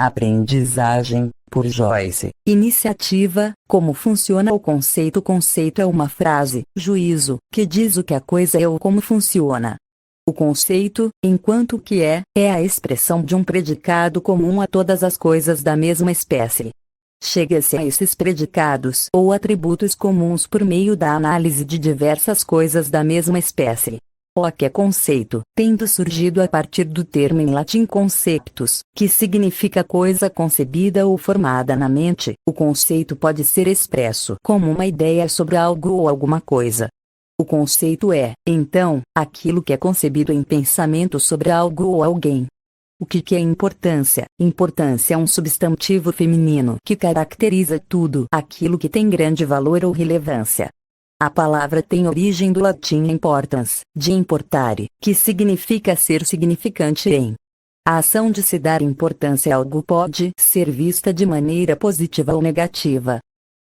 Aprendizagem, por Joyce. Iniciativa, como funciona o conceito? Conceito é uma frase, juízo, que diz o que a coisa é ou como funciona. O conceito, enquanto que é a expressão de um predicado comum a todas as coisas da mesma espécie. Chega-se a esses predicados ou atributos comuns por meio da análise de diversas coisas da mesma espécie. O que é conceito, tendo surgido a partir do termo em latim conceptus, que significa coisa concebida ou formada na mente, o conceito pode ser expresso como uma ideia sobre algo ou alguma coisa. O conceito é, então, aquilo que é concebido em pensamento sobre algo ou alguém. O que é importância? Importância é um substantivo feminino que caracteriza tudo aquilo que tem grande valor ou relevância. A palavra tem origem do latim importans, de importare, que significa ser significante em. A ação de se dar importância a algo pode ser vista de maneira positiva ou negativa.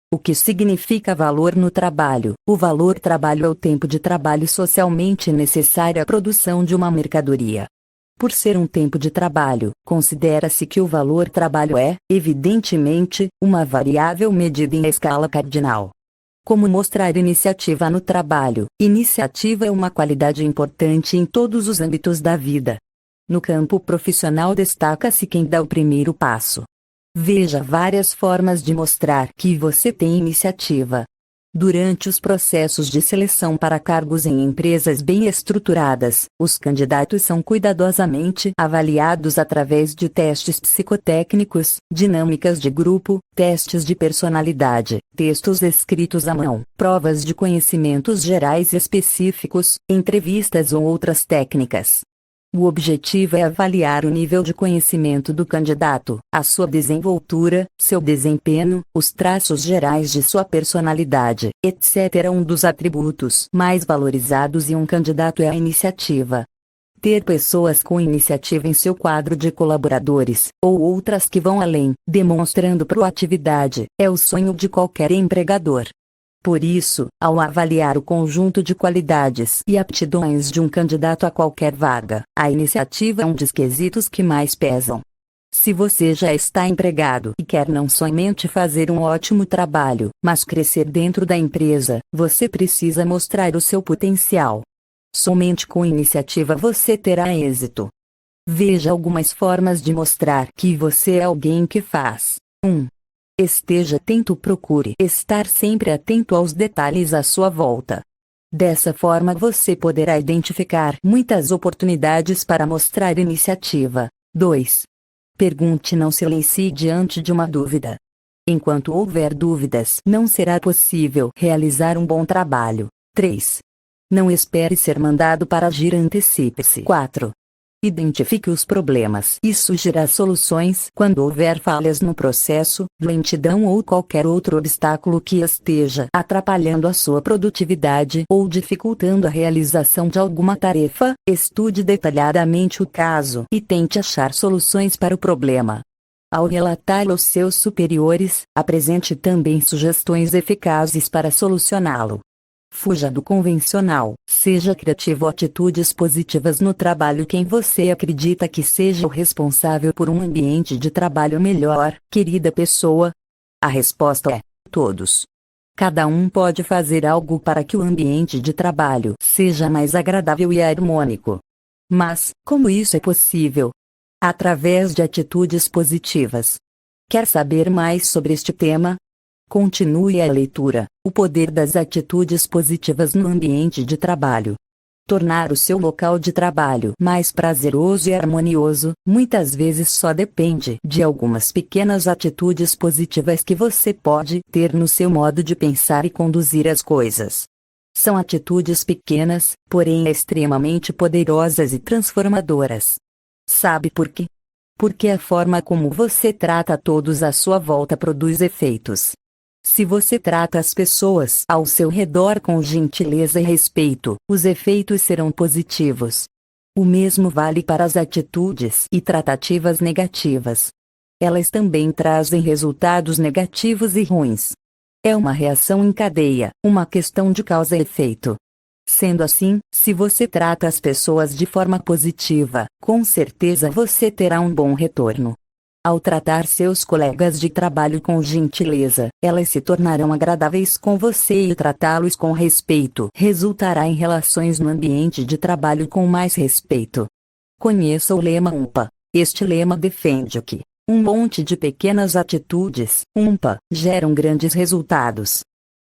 O que significa valor no trabalho? O valor trabalho é o tempo de trabalho socialmente necessário à produção de uma mercadoria. Por ser um tempo de trabalho, considera-se que o valor trabalho é, evidentemente, uma variável medida em escala cardinal. Como mostrar iniciativa no trabalho? Iniciativa é uma qualidade importante em todos os âmbitos da vida. No campo profissional destaca-se quem dá o primeiro passo. Veja várias formas de mostrar que você tem iniciativa. Durante os processos de seleção para cargos em empresas bem estruturadas, os candidatos são cuidadosamente avaliados através de testes psicotécnicos, dinâmicas de grupo, testes de personalidade, textos escritos à mão, provas de conhecimentos gerais específicos, entrevistas ou outras técnicas. O objetivo é avaliar o nível de conhecimento do candidato, a sua desenvoltura, seu desempenho, os traços gerais de sua personalidade, etc. Um dos atributos mais valorizados em um candidato é a iniciativa. Ter pessoas com iniciativa em seu quadro de colaboradores, ou outras que vão além, demonstrando proatividade, é o sonho de qualquer empregador. Por isso, ao avaliar o conjunto de qualidades e aptidões de um candidato a qualquer vaga, a iniciativa é um dos quesitos que mais pesam. Se você já está empregado e quer não somente fazer um ótimo trabalho, mas crescer dentro da empresa, você precisa mostrar o seu potencial. Somente com iniciativa você terá êxito. Veja algumas formas de mostrar que você é alguém que faz. 1. Esteja atento. Procure estar sempre atento aos detalhes à sua volta. Dessa forma você poderá identificar muitas oportunidades para mostrar iniciativa. 2. Pergunte. Não silencie diante de uma dúvida. Enquanto houver dúvidas, não será possível realizar um bom trabalho. 3. Não espere ser mandado para agir. Antecipe-se. 4. Identifique os problemas e sugira soluções quando houver falhas no processo, lentidão ou qualquer outro obstáculo que esteja atrapalhando a sua produtividade ou dificultando a realização de alguma tarefa. Estude detalhadamente o caso e tente achar soluções para o problema. Ao relatar aos seus superiores, apresente também sugestões eficazes para solucioná-lo. Fuja do convencional, seja criativo. Atitudes positivas no trabalho. Quem você acredita que seja o responsável por um ambiente de trabalho melhor, querida pessoa? A resposta é: todos. Cada um pode fazer algo para que o ambiente de trabalho seja mais agradável e harmônico. Mas, como isso é possível? Através de atitudes positivas. Quer saber mais sobre este tema? Continue a leitura. O poder das atitudes positivas no ambiente de trabalho. Tornar o seu local de trabalho mais prazeroso e harmonioso, muitas vezes só depende de algumas pequenas atitudes positivas que você pode ter no seu modo de pensar e conduzir as coisas. São atitudes pequenas, porém extremamente poderosas e transformadoras. Sabe por quê? Porque a forma como você trata todos à sua volta produz efeitos. Se você trata as pessoas ao seu redor com gentileza e respeito, os efeitos serão positivos. O mesmo vale para as atitudes e tratativas negativas. Elas também trazem resultados negativos e ruins. É uma reação em cadeia, uma questão de causa e efeito. Sendo assim, se você trata as pessoas de forma positiva, com certeza você terá um bom retorno. Ao tratar seus colegas de trabalho com gentileza, elas se tornarão agradáveis com você e tratá-los com respeito resultará em relações no ambiente de trabalho com mais respeito. Conheça o lema UMPA. Este lema defende que um monte de pequenas atitudes, UMPA, geram grandes resultados.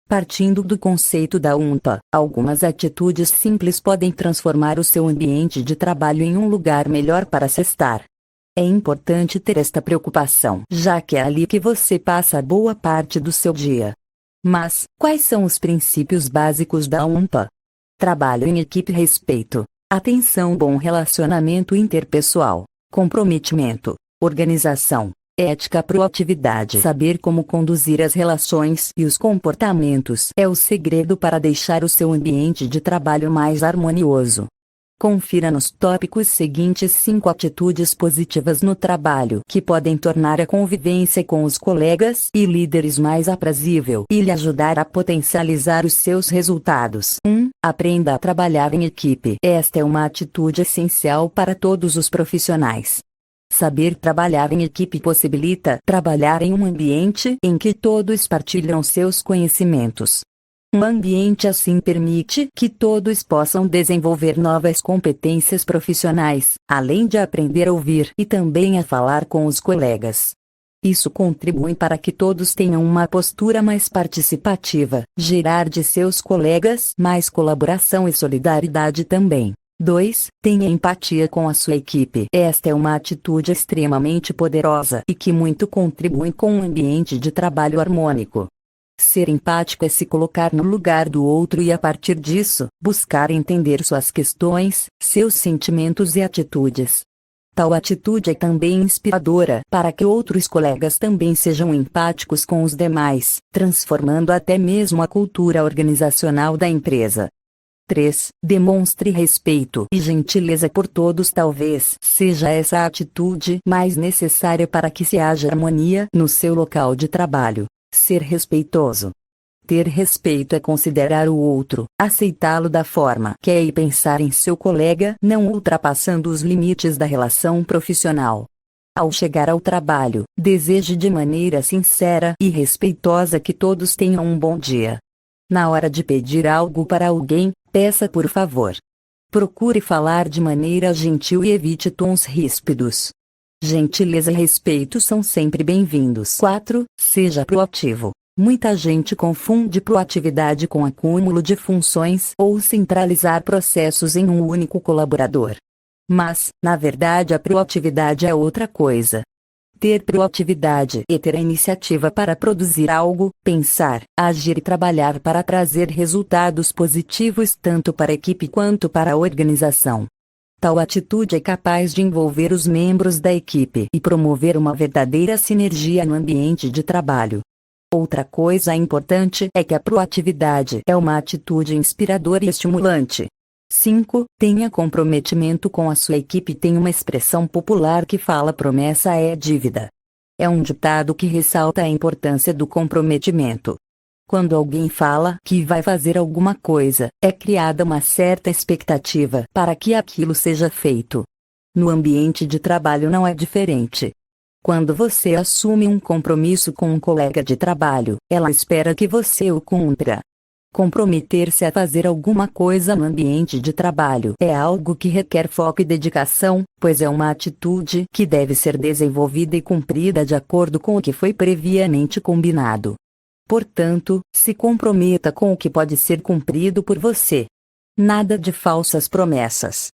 Partindo do conceito da UMPA, algumas atitudes simples podem transformar o seu ambiente de trabalho em um lugar melhor para se estar. É importante ter esta preocupação, já que é ali que você passa boa parte do seu dia. Mas, quais são os princípios básicos da UMPA? Trabalho em equipe, respeito, atenção, bom relacionamento interpessoal, comprometimento, organização, ética, proatividade. Saber como conduzir as relações e os comportamentos é o segredo para deixar o seu ambiente de trabalho mais harmonioso. Confira nos tópicos seguintes 5 atitudes positivas no trabalho que podem tornar a convivência com os colegas e líderes mais aprazível e lhe ajudar a potencializar os seus resultados. 1. Aprenda a trabalhar em equipe. Esta é uma atitude essencial para todos os profissionais. Saber trabalhar em equipe possibilita trabalhar em um ambiente em que todos partilham seus conhecimentos. Um ambiente assim permite que todos possam desenvolver novas competências profissionais, além de aprender a ouvir e também a falar com os colegas. Isso contribui para que todos tenham uma postura mais participativa, gerar de seus colegas mais colaboração e solidariedade também. 2. Tenha empatia com a sua equipe. Esta é uma atitude extremamente poderosa e que muito contribui com um ambiente de trabalho harmônico. Ser empático é se colocar no lugar do outro e, a partir disso, buscar entender suas questões, seus sentimentos e atitudes. Tal atitude é também inspiradora para que outros colegas também sejam empáticos com os demais, transformando até mesmo a cultura organizacional da empresa. 3. Demonstre respeito e gentileza por todos. Talvez seja essa a atitude mais necessária para que se haja harmonia no seu local de trabalho. Ser respeitoso. Ter respeito é considerar o outro, aceitá-lo da forma que é e pensar em seu colega, não ultrapassando os limites da relação profissional. Ao chegar ao trabalho, deseje de maneira sincera e respeitosa que todos tenham um bom dia. Na hora de pedir algo para alguém, peça por favor. Procure falar de maneira gentil e evite tons ríspidos. Gentileza e respeito são sempre bem-vindos. 4. Seja proativo. Muita gente confunde proatividade com acúmulo de funções ou centralizar processos em um único colaborador. Mas, na verdade, a proatividade é outra coisa. Ter proatividade é ter a iniciativa para produzir algo, pensar, agir e trabalhar para trazer resultados positivos tanto para a equipe quanto para a organização. Tal atitude é capaz de envolver os membros da equipe e promover uma verdadeira sinergia no ambiente de trabalho. Outra coisa importante é que a proatividade é uma atitude inspiradora e estimulante. 5. Tenha comprometimento com a sua equipe. Tem uma expressão popular que fala: promessa é dívida. É um ditado que ressalta a importância do comprometimento. Quando alguém fala que vai fazer alguma coisa, é criada uma certa expectativa para que aquilo seja feito. No ambiente de trabalho não é diferente. Quando você assume um compromisso com um colega de trabalho, ela espera que você o cumpra. Comprometer-se a fazer alguma coisa no ambiente de trabalho é algo que requer foco e dedicação, pois é uma atitude que deve ser desenvolvida e cumprida de acordo com o que foi previamente combinado. Portanto, se comprometa com o que pode ser cumprido por você. Nada de falsas promessas.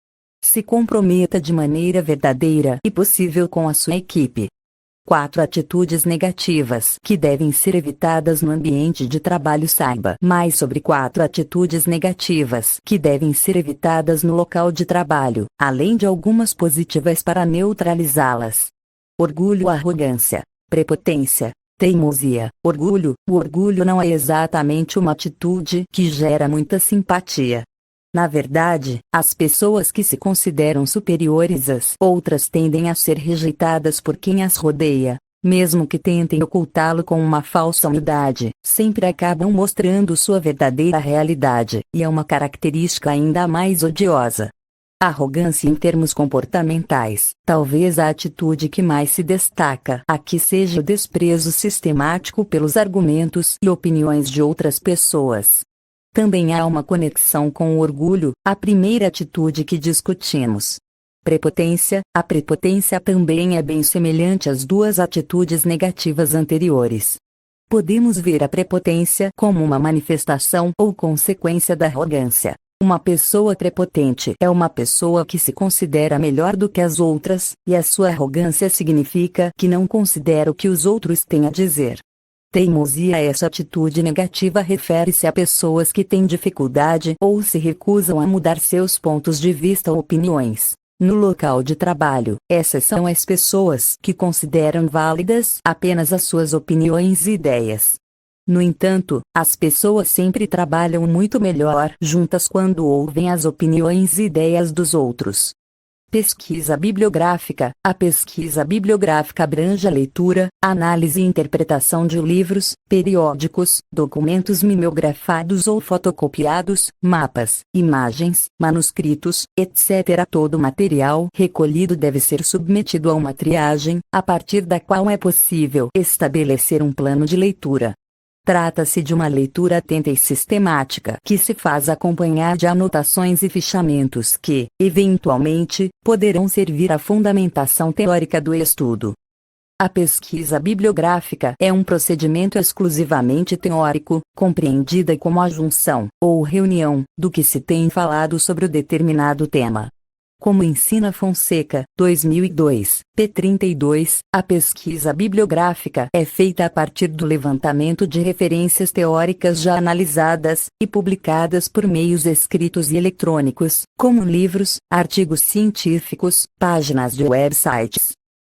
Se comprometa de maneira verdadeira e possível com a sua equipe. 4 atitudes negativas que devem ser evitadas no ambiente de trabalho. Saiba mais sobre 4 atitudes negativas que devem ser evitadas no local de trabalho, além de algumas positivas para neutralizá-las. Orgulho, arrogância, prepotência, teimosia, orgulho. O orgulho não é exatamente uma atitude que gera muita simpatia. Na verdade, as pessoas que se consideram superiores às outras tendem a ser rejeitadas por quem as rodeia, mesmo que tentem ocultá-lo com uma falsa humildade, sempre acabam mostrando sua verdadeira realidade, e é uma característica ainda mais odiosa. Arrogância em termos comportamentais. Talvez a atitude que mais se destaca aqui seja o desprezo sistemático pelos argumentos e opiniões de outras pessoas. Também há uma conexão com o orgulho, a primeira atitude que discutimos. Prepotência. A prepotência também é bem semelhante às duas atitudes negativas anteriores. Podemos ver a prepotência como uma manifestação ou consequência da arrogância. Uma pessoa prepotente é uma pessoa que se considera melhor do que as outras, e a sua arrogância significa que não considera o que os outros têm a dizer. Teimosia. Essa atitude negativa refere-se a pessoas que têm dificuldade ou se recusam a mudar seus pontos de vista ou opiniões. No local de trabalho, essas são as pessoas que consideram válidas apenas as suas opiniões e ideias. No entanto, as pessoas sempre trabalham muito melhor juntas quando ouvem as opiniões e ideias dos outros. Pesquisa bibliográfica. A pesquisa bibliográfica abrange a leitura, análise e interpretação de livros, periódicos, documentos mimeografados ou fotocopiados, mapas, imagens, manuscritos, etc. Todo material recolhido deve ser submetido a uma triagem, a partir da qual é possível estabelecer um plano de leitura. Trata-se de uma leitura atenta e sistemática que se faz acompanhar de anotações e fichamentos que, eventualmente, poderão servir à fundamentação teórica do estudo. A pesquisa bibliográfica é um procedimento exclusivamente teórico, compreendida como a junção, ou reunião, do que se tem falado sobre o determinado tema. Como ensina Fonseca, 2002, p. 32, a pesquisa bibliográfica é feita a partir do levantamento de referências teóricas já analisadas e publicadas por meios escritos e eletrônicos, como livros, artigos científicos, páginas de websites.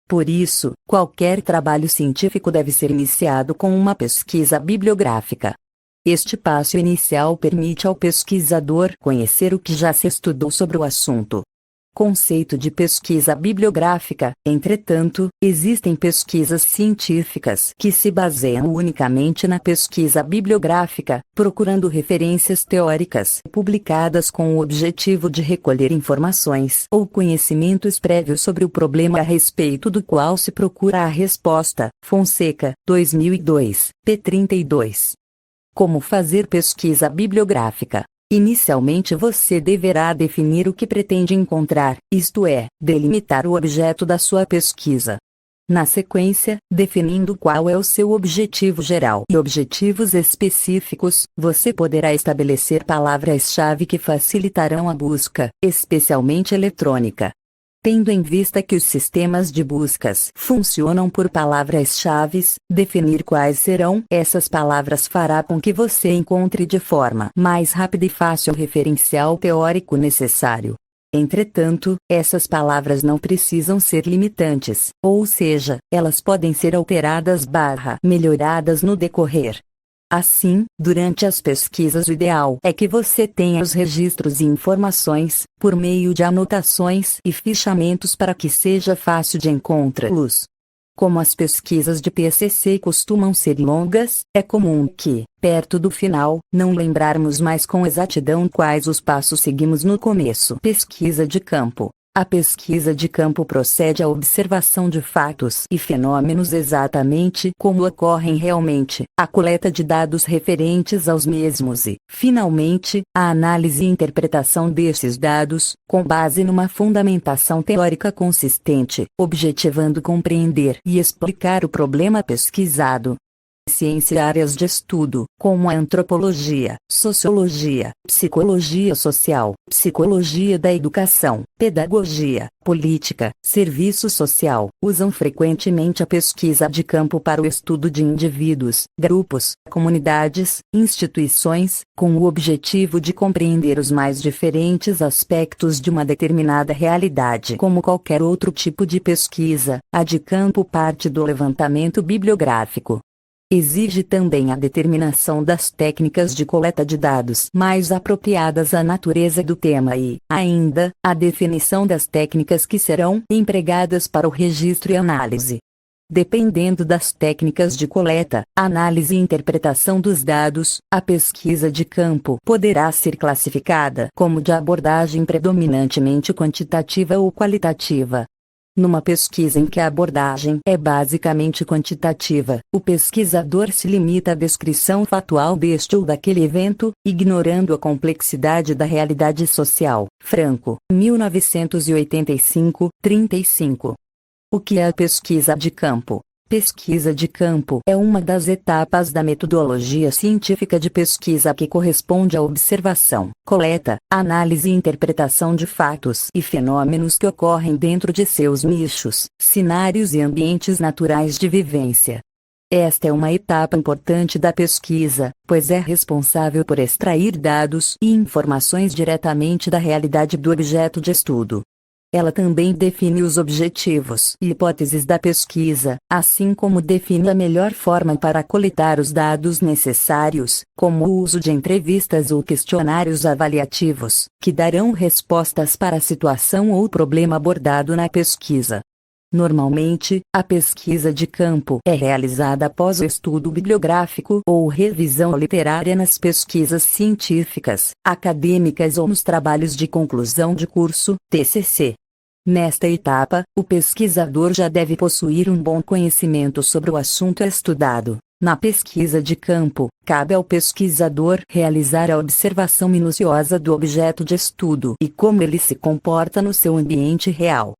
Por isso, qualquer trabalho científico deve ser iniciado com uma pesquisa bibliográfica. Este passo inicial permite ao pesquisador conhecer o que já se estudou sobre o assunto. Conceito de pesquisa bibliográfica. Entretanto, existem pesquisas científicas que se baseiam unicamente na pesquisa bibliográfica, procurando referências teóricas publicadas com o objetivo de recolher informações ou conhecimentos prévios sobre o problema a respeito do qual se procura a resposta. Fonseca, 2002, p. 32. Como fazer pesquisa bibliográfica? Inicialmente você deverá definir o que pretende encontrar, isto é, delimitar o objeto da sua pesquisa. Na sequência, definindo qual é o seu objetivo geral e objetivos específicos, você poderá estabelecer palavras-chave que facilitarão a busca, especialmente eletrônica. Tendo em vista que os sistemas de buscas funcionam por palavras-chave, definir quais serão essas palavras fará com que você encontre de forma mais rápida e fácil o referencial teórico necessário. Entretanto, essas palavras não precisam ser limitantes, ou seja, elas podem ser alteradas/melhoradas no decorrer. Assim, durante as pesquisas o ideal é que você tenha os registros e informações, por meio de anotações e fichamentos para que seja fácil de encontrá-los. Como as pesquisas de PCC costumam ser longas, é comum que, perto do final, não lembrarmos mais com exatidão quais os passos seguimos no começo. Pesquisa de campo. A pesquisa de campo procede à observação de fatos e fenômenos exatamente como ocorrem realmente, a coleta de dados referentes aos mesmos e, finalmente, a análise e interpretação desses dados, com base numa fundamentação teórica consistente, objetivando compreender e explicar o problema pesquisado. Ciência áreas de estudo, como a antropologia, sociologia, psicologia social, psicologia da educação, pedagogia, política, serviço social, usam frequentemente a pesquisa de campo para o estudo de indivíduos, grupos, comunidades, instituições, com o objetivo de compreender os mais diferentes aspectos de uma determinada realidade. Como qualquer outro tipo de pesquisa, a de campo parte do levantamento bibliográfico. Exige também a determinação das técnicas de coleta de dados mais apropriadas à natureza do tema e, ainda, a definição das técnicas que serão empregadas para o registro e análise. Dependendo das técnicas de coleta, análise e interpretação dos dados, a pesquisa de campo poderá ser classificada como de abordagem predominantemente quantitativa ou qualitativa. Numa pesquisa em que a abordagem é basicamente quantitativa, o pesquisador se limita à descrição factual deste ou daquele evento, ignorando a complexidade da realidade social. Franco, 1985, 35. O que é a pesquisa de campo? Pesquisa de campo é uma das etapas da metodologia científica de pesquisa que corresponde à observação, coleta, análise e interpretação de fatos e fenômenos que ocorrem dentro de seus nichos, cenários e ambientes naturais de vivência. Esta é uma etapa importante da pesquisa, pois é responsável por extrair dados e informações diretamente da realidade do objeto de estudo. Ela também define os objetivos e hipóteses da pesquisa, assim como define a melhor forma para coletar os dados necessários, como o uso de entrevistas ou questionários avaliativos, que darão respostas para a situação ou problema abordado na pesquisa. Normalmente, a pesquisa de campo é realizada após o estudo bibliográfico ou revisão literária nas pesquisas científicas, acadêmicas ou nos trabalhos de conclusão de curso, TCC. Nesta etapa, o pesquisador já deve possuir um bom conhecimento sobre o assunto estudado. Na pesquisa de campo, cabe ao pesquisador realizar a observação minuciosa do objeto de estudo e como ele se comporta no seu ambiente real.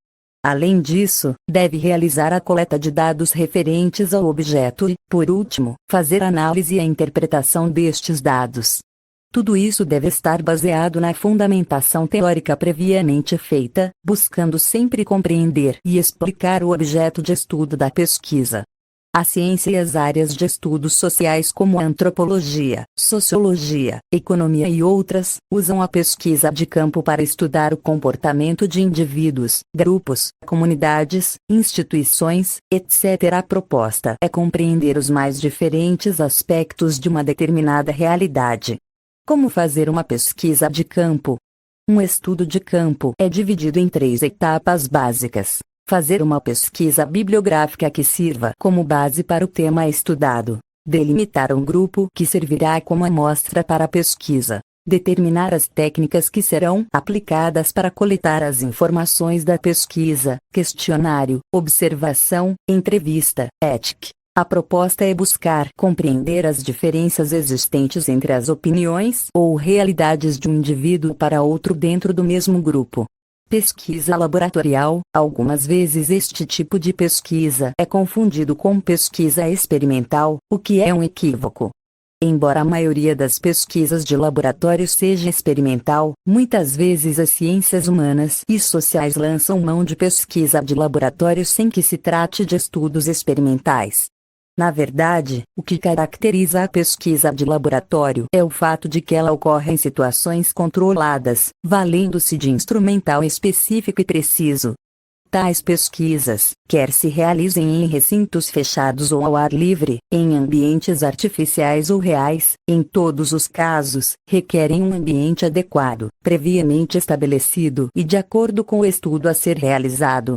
Além disso, deve realizar a coleta de dados referentes ao objeto e, por último, fazer análise e a interpretação destes dados. Tudo isso deve estar baseado na fundamentação teórica previamente feita, buscando sempre compreender e explicar o objeto de estudo da pesquisa. A ciência e as áreas de estudos sociais como antropologia, sociologia, economia e outras, usam a pesquisa de campo para estudar o comportamento de indivíduos, grupos, comunidades, instituições, etc. A proposta é compreender os mais diferentes aspectos de uma determinada realidade. Como fazer uma pesquisa de campo? Um estudo de campo é dividido em 3 etapas básicas. Fazer uma pesquisa bibliográfica que sirva como base para o tema estudado. Delimitar um grupo que servirá como amostra para a pesquisa. Determinar as técnicas que serão aplicadas para coletar as informações da pesquisa, questionário, observação, entrevista, ética. A proposta é buscar compreender as diferenças existentes entre as opiniões ou realidades de um indivíduo para outro dentro do mesmo grupo. Pesquisa laboratorial. Algumas vezes este tipo de pesquisa é confundido com pesquisa experimental, o que é um equívoco. Embora a maioria das pesquisas de laboratório seja experimental, muitas vezes as ciências humanas e sociais lançam mão de pesquisa de laboratório sem que se trate de estudos experimentais. Na verdade, o que caracteriza a pesquisa de laboratório é o fato de que ela ocorre em situações controladas, valendo-se de instrumental específico e preciso. Tais pesquisas, quer se realizem em recintos fechados ou ao ar livre, em ambientes artificiais ou reais, em todos os casos, requerem um ambiente adequado, previamente estabelecido e de acordo com o estudo a ser realizado.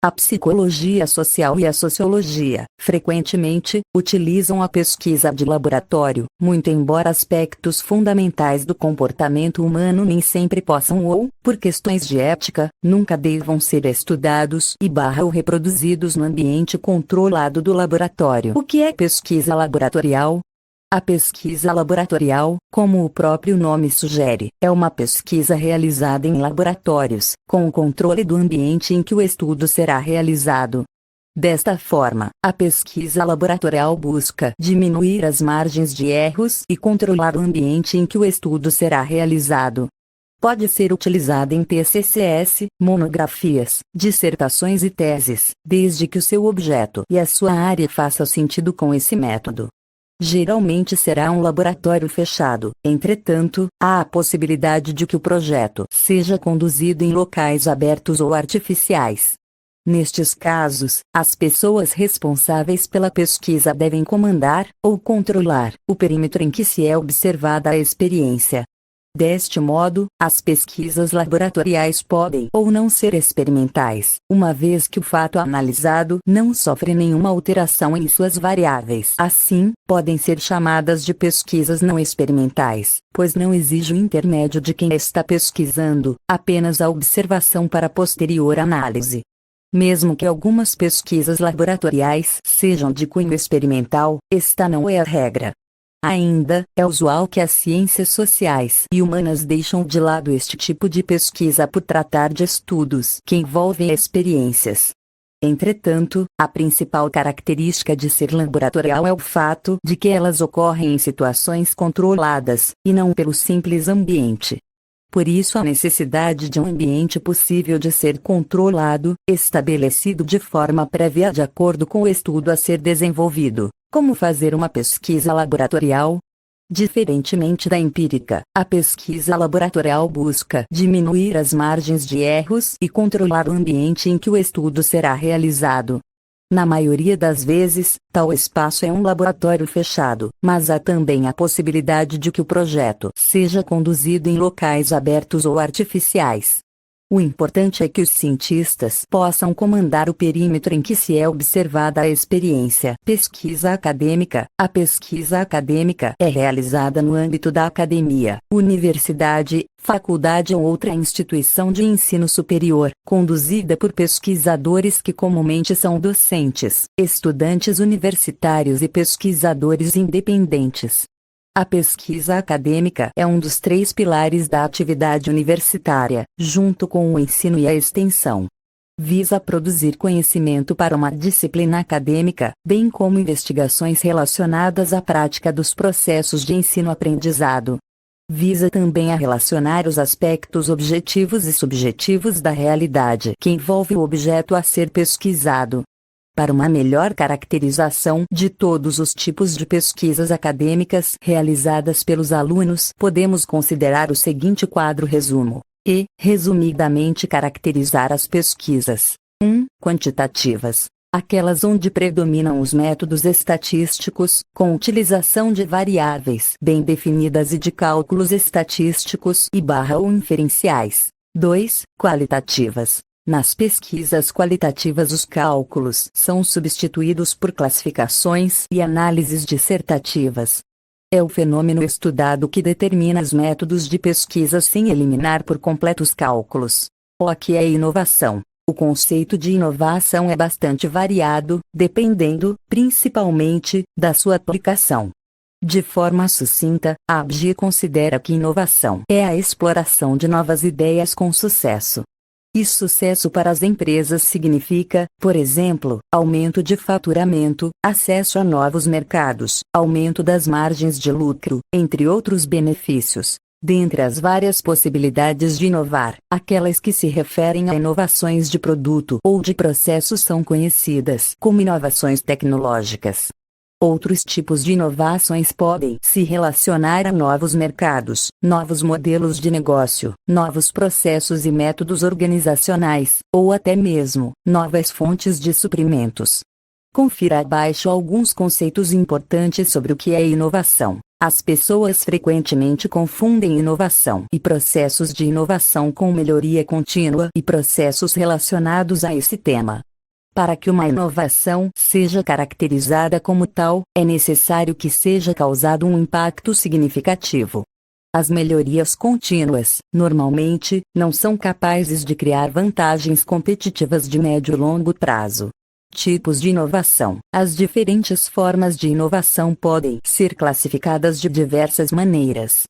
A psicologia social e a sociologia, frequentemente, utilizam a pesquisa de laboratório, muito embora aspectos fundamentais do comportamento humano nem sempre possam ou, por questões de ética, nunca devam ser estudados ou reproduzidos no ambiente controlado do laboratório. O que é pesquisa laboratorial? A pesquisa laboratorial, como o próprio nome sugere, é uma pesquisa realizada em laboratórios, com o controle do ambiente em que o estudo será realizado. Desta forma, a pesquisa laboratorial busca diminuir as margens de erros e controlar o ambiente em que o estudo será realizado. Pode ser utilizada em TCCs, monografias, dissertações e teses, desde que o seu objeto e a sua área façam sentido com esse método. Geralmente será um laboratório fechado, entretanto, há a possibilidade de que o projeto seja conduzido em locais abertos ou artificiais. Nestes casos, as pessoas responsáveis pela pesquisa devem comandar, ou controlar, o perímetro em que se é observada a experiência. Deste modo, as pesquisas laboratoriais podem ou não ser experimentais, uma vez que o fato analisado não sofre nenhuma alteração em suas variáveis. Assim, podem ser chamadas de pesquisas não experimentais, pois não exige o intermédio de quem está pesquisando, apenas a observação para posterior análise. Mesmo que algumas pesquisas laboratoriais sejam de cunho experimental, esta não é a regra. Ainda, é usual que as ciências sociais e humanas deixam de lado este tipo de pesquisa por tratar de estudos que envolvem experiências. Entretanto, a principal característica de ser laboratorial é o fato de que elas ocorrem em situações controladas, e não pelo simples ambiente. Por isso a necessidade de um ambiente possível de ser controlado, estabelecido de forma prévia de acordo com o estudo a ser desenvolvido. Como fazer uma pesquisa laboratorial? Diferentemente da empírica, a pesquisa laboratorial busca diminuir as margens de erros e controlar o ambiente em que o estudo será realizado. Na maioria das vezes, tal espaço é um laboratório fechado, mas há também a possibilidade de que o projeto seja conduzido em locais abertos ou artificiais. O importante é que os cientistas possam comandar o perímetro em que se é observada a experiência. Pesquisa acadêmica. A pesquisa acadêmica é realizada no âmbito da academia, universidade, faculdade ou outra instituição de ensino superior, conduzida por pesquisadores que comumente são docentes, estudantes universitários e pesquisadores independentes. A pesquisa acadêmica é um dos 3 pilares da atividade universitária, junto com o ensino e a extensão. Visa produzir conhecimento para uma disciplina acadêmica, bem como investigações relacionadas à prática dos processos de ensino-aprendizado. Visa também a relacionar os aspectos objetivos e subjetivos da realidade que envolve o objeto a ser pesquisado. Para uma melhor caracterização de todos os tipos de pesquisas acadêmicas realizadas pelos alunos, podemos considerar o seguinte quadro resumo, e, resumidamente, caracterizar as pesquisas. 1. Quantitativas. Aquelas onde predominam os métodos estatísticos, com utilização de variáveis bem definidas e de cálculos estatísticos ou inferenciais. 2. Qualitativas. Nas pesquisas qualitativas os cálculos são substituídos por classificações e análises dissertativas. É o fenômeno estudado que determina os métodos de pesquisa sem eliminar por completo os cálculos. O que é inovação? O conceito de inovação é bastante variado, dependendo, principalmente, da sua aplicação. De forma sucinta, a ABGE considera que inovação é a exploração de novas ideias com sucesso. E sucesso para as empresas significa, por exemplo, aumento de faturamento, acesso a novos mercados, aumento das margens de lucro, entre outros benefícios. Dentre as várias possibilidades de inovar, aquelas que se referem a inovações de produto ou de processo são conhecidas como inovações tecnológicas. Outros tipos de inovações podem se relacionar a novos mercados, novos modelos de negócio, novos processos e métodos organizacionais, ou até mesmo, novas fontes de suprimentos. Confira abaixo alguns conceitos importantes sobre o que é inovação. As pessoas frequentemente confundem inovação e processos de inovação com melhoria contínua e processos relacionados a esse tema. Para que uma inovação seja caracterizada como tal, é necessário que seja causado um impacto significativo. As melhorias contínuas, normalmente, não são capazes de criar vantagens competitivas de médio e longo prazo. Tipos de inovação. As diferentes formas de inovação podem ser classificadas de diversas maneiras.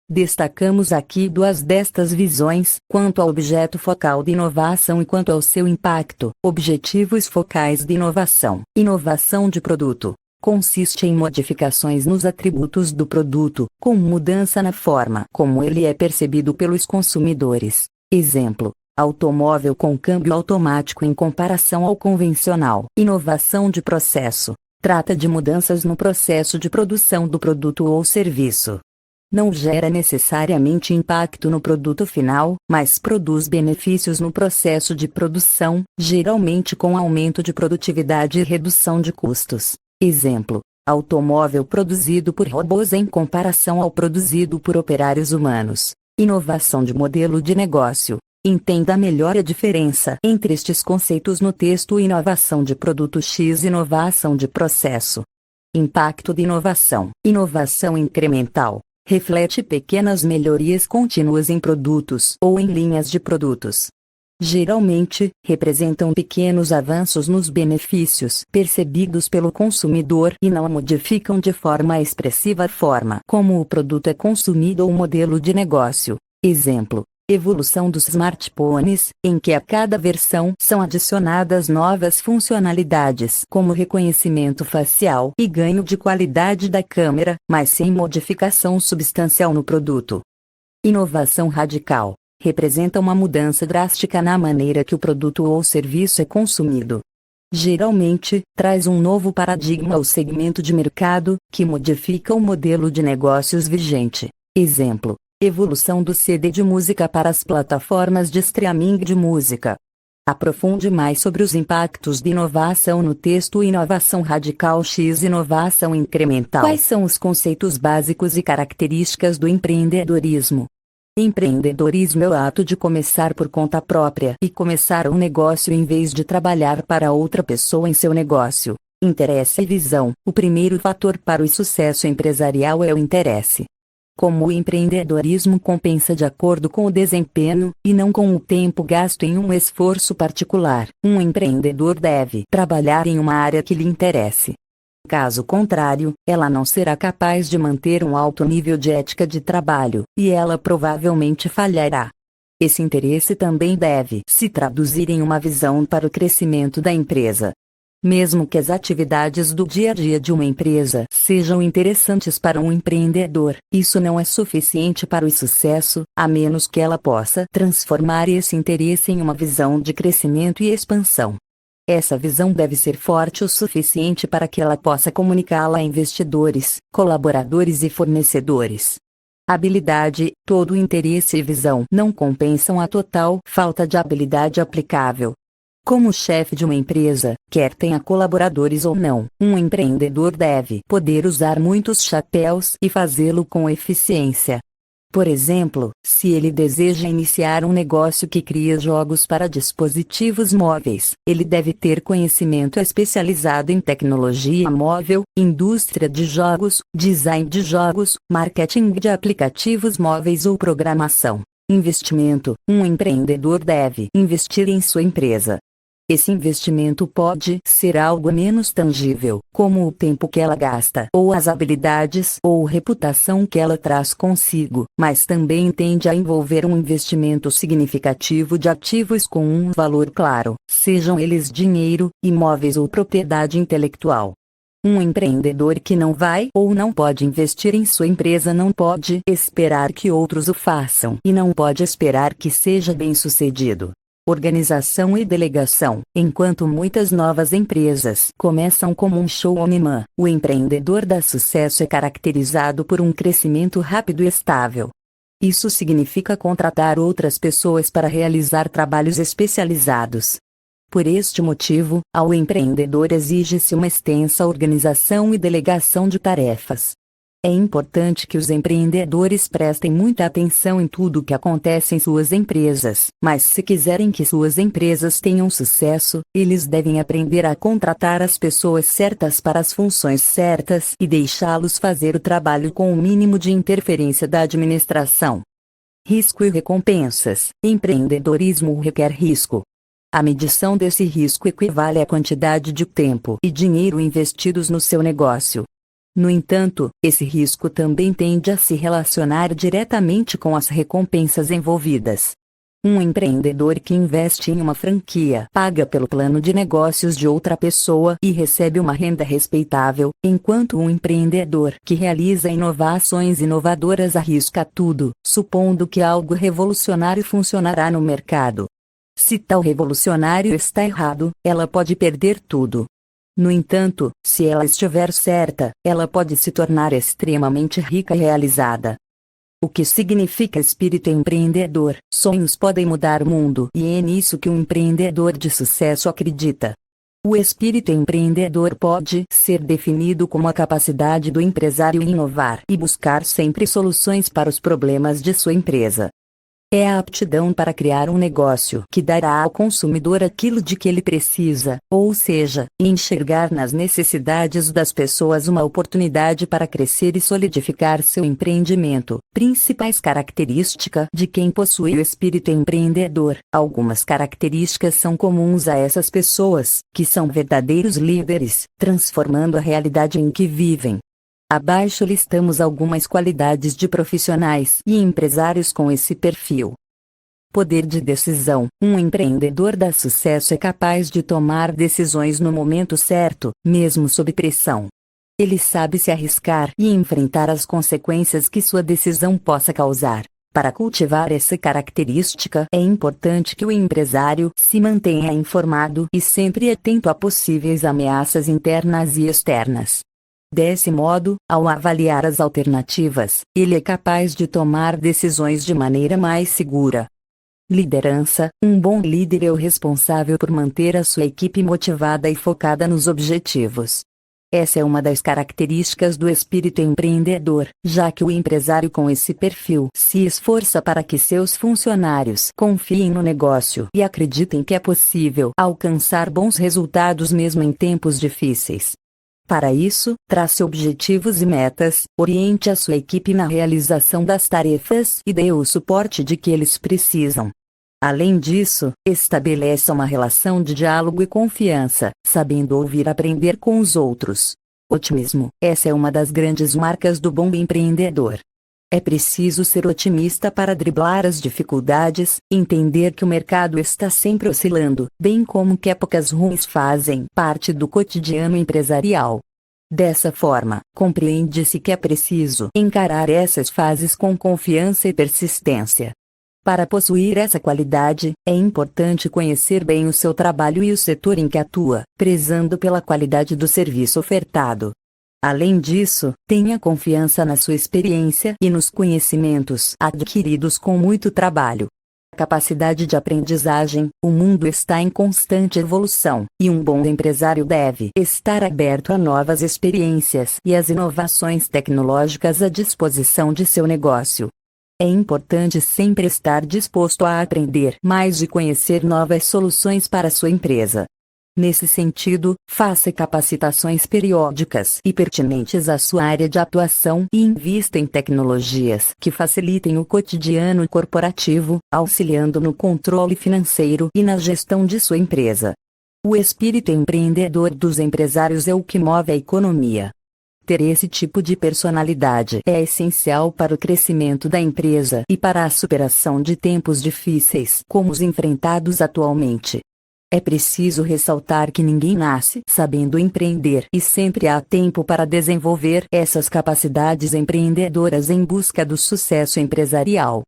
Destacamos aqui 2 destas visões, quanto ao objeto focal de inovação e quanto ao seu impacto. Objetivos focais de inovação. Inovação de produto. Consiste em modificações nos atributos do produto, com mudança na forma como ele é percebido pelos consumidores. Exemplo: automóvel com câmbio automático em comparação ao convencional. Inovação de processo. Trata de mudanças no processo de produção do produto ou serviço. Não gera necessariamente impacto no produto final, mas produz benefícios no processo de produção, geralmente com aumento de produtividade e redução de custos. Exemplo: Automóvel produzido por robôs em comparação ao produzido por operários humanos. Inovação de modelo de negócio. Entenda melhor a diferença entre estes conceitos no texto. Inovação de produto X. Inovação de processo. Impacto de inovação. Inovação incremental. Reflete pequenas melhorias contínuas em produtos ou em linhas de produtos. Geralmente, representam pequenos avanços nos benefícios percebidos pelo consumidor e não modificam de forma expressiva a forma como o produto é consumido ou o modelo de negócio. Exemplo: evolução dos smartphones, em que a cada versão são adicionadas novas funcionalidades como reconhecimento facial e ganho de qualidade da câmera, mas sem modificação substancial no produto. Inovação radical. Representa uma mudança drástica na maneira que o produto ou serviço é consumido. Geralmente, traz um novo paradigma ao segmento de mercado, que modifica o modelo de negócios vigente. Exemplo: evolução do CD de música para as plataformas de streaming de música. Aprofunde mais sobre os impactos de inovação no texto. Inovação radical X. Inovação incremental. Quais são os conceitos básicos e características do empreendedorismo? Empreendedorismo é o ato de começar por conta própria e começar um negócio em vez de trabalhar para outra pessoa em seu negócio. Interesse e visão. O primeiro fator para o sucesso empresarial é o interesse. Como o empreendedorismo compensa de acordo com o desempenho, e não com o tempo gasto em um esforço particular, um empreendedor deve trabalhar em uma área que lhe interesse. Caso contrário, ela não será capaz de manter um alto nível de ética de trabalho, e ela provavelmente falhará. Esse interesse também deve se traduzir em uma visão para o crescimento da empresa. Mesmo que as atividades do dia a dia de uma empresa sejam interessantes para um empreendedor, isso não é suficiente para o sucesso, a menos que ela possa transformar esse interesse em uma visão de crescimento e expansão. Essa visão deve ser forte o suficiente para que ela possa comunicá-la a investidores, colaboradores e fornecedores. Habilidade. Todo interesse e visão não compensam a total falta de habilidade aplicável. Como chefe de uma empresa, quer tenha colaboradores ou não, um empreendedor deve poder usar muitos chapéus e fazê-lo com eficiência. Por exemplo, se ele deseja iniciar um negócio que cria jogos para dispositivos móveis, ele deve ter conhecimento especializado em tecnologia móvel, indústria de jogos, design de jogos, marketing de aplicativos móveis ou programação. Investimento. Um empreendedor deve investir em sua empresa. Esse investimento pode ser algo menos tangível, como o tempo que ela gasta, ou as habilidades ou reputação que ela traz consigo, mas também tende a envolver um investimento significativo de ativos com um valor claro, sejam eles dinheiro, imóveis ou propriedade intelectual. Um empreendedor que não vai ou não pode investir em sua empresa não pode esperar que outros o façam e não pode esperar que seja bem-sucedido. Organização e delegação. Enquanto muitas novas empresas começam como um showman, o empreendedor dá sucesso é caracterizado por um crescimento rápido e estável. Isso significa contratar outras pessoas para realizar trabalhos especializados. Por este motivo, ao empreendedor exige-se uma extensa organização e delegação de tarefas. É importante que os empreendedores prestem muita atenção em tudo o que acontece em suas empresas, mas se quiserem que suas empresas tenham sucesso, eles devem aprender a contratar as pessoas certas para as funções certas e deixá-los fazer o trabalho com o mínimo de interferência da administração. Risco e recompensas. Empreendedorismo requer risco. A medição desse risco equivale à quantidade de tempo e dinheiro investidos no seu negócio. No entanto, esse risco também tende a se relacionar diretamente com as recompensas envolvidas. Um empreendedor que investe em uma franquia paga pelo plano de negócios de outra pessoa e recebe uma renda respeitável, enquanto um empreendedor que realiza inovações inovadoras arrisca tudo, supondo que algo revolucionário funcionará no mercado. Se tal revolucionário está errado, ela pode perder tudo. No entanto, se ela estiver certa, ela pode se tornar extremamente rica e realizada. O que significa espírito empreendedor? Sonhos podem mudar o mundo e é nisso que um empreendedor de sucesso acredita. O espírito empreendedor pode ser definido como a capacidade do empresário em inovar e buscar sempre soluções para os problemas de sua empresa. É a aptidão para criar um negócio que dará ao consumidor aquilo de que ele precisa, ou seja, enxergar nas necessidades das pessoas uma oportunidade para crescer e solidificar seu empreendimento. Principais características de quem possui o espírito empreendedor. Algumas características são comuns a essas pessoas, que são verdadeiros líderes, transformando a realidade em que vivem. Abaixo listamos algumas qualidades de profissionais e empresários com esse perfil. Poder de decisão. Um empreendedor de sucesso é capaz de tomar decisões no momento certo, mesmo sob pressão. Ele sabe se arriscar e enfrentar as consequências que sua decisão possa causar. Para cultivar essa característica, é importante que o empresário se mantenha informado e sempre atento a possíveis ameaças internas e externas. Desse modo, ao avaliar as alternativas, ele é capaz de tomar decisões de maneira mais segura. Liderança. Um bom líder é o responsável por manter a sua equipe motivada e focada nos objetivos. Essa é uma das características do espírito empreendedor, já que o empresário com esse perfil se esforça para que seus funcionários confiem no negócio e acreditem que é possível alcançar bons resultados mesmo em tempos difíceis. Para isso, trace objetivos e metas, oriente a sua equipe na realização das tarefas e dê o suporte de que eles precisam. Além disso, estabeleça uma relação de diálogo e confiança, sabendo ouvir e aprender com os outros. Otimismo. Essa é uma das grandes marcas do bom empreendedor. É preciso ser otimista para driblar as dificuldades, entender que o mercado está sempre oscilando, bem como que épocas ruins fazem parte do cotidiano empresarial. Dessa forma, compreende-se que é preciso encarar essas fases com confiança e persistência. Para possuir essa qualidade, é importante conhecer bem o seu trabalho e o setor em que atua, prezando pela qualidade do serviço ofertado. Além disso, tenha confiança na sua experiência e nos conhecimentos adquiridos com muito trabalho. Capacidade de aprendizagem. O mundo está em constante evolução, e um bom empresário deve estar aberto a novas experiências e às inovações tecnológicas à disposição de seu negócio. É importante sempre estar disposto a aprender mais e conhecer novas soluções para sua empresa. Nesse sentido, faça capacitações periódicas e pertinentes à sua área de atuação e invista em tecnologias que facilitem o cotidiano corporativo, auxiliando no controle financeiro e na gestão de sua empresa. O espírito empreendedor dos empresários é o que move a economia. Ter esse tipo de personalidade é essencial para o crescimento da empresa e para a superação de tempos difíceis como os enfrentados atualmente. É preciso ressaltar que ninguém nasce sabendo empreender e sempre há tempo para desenvolver essas capacidades empreendedoras em busca do sucesso empresarial.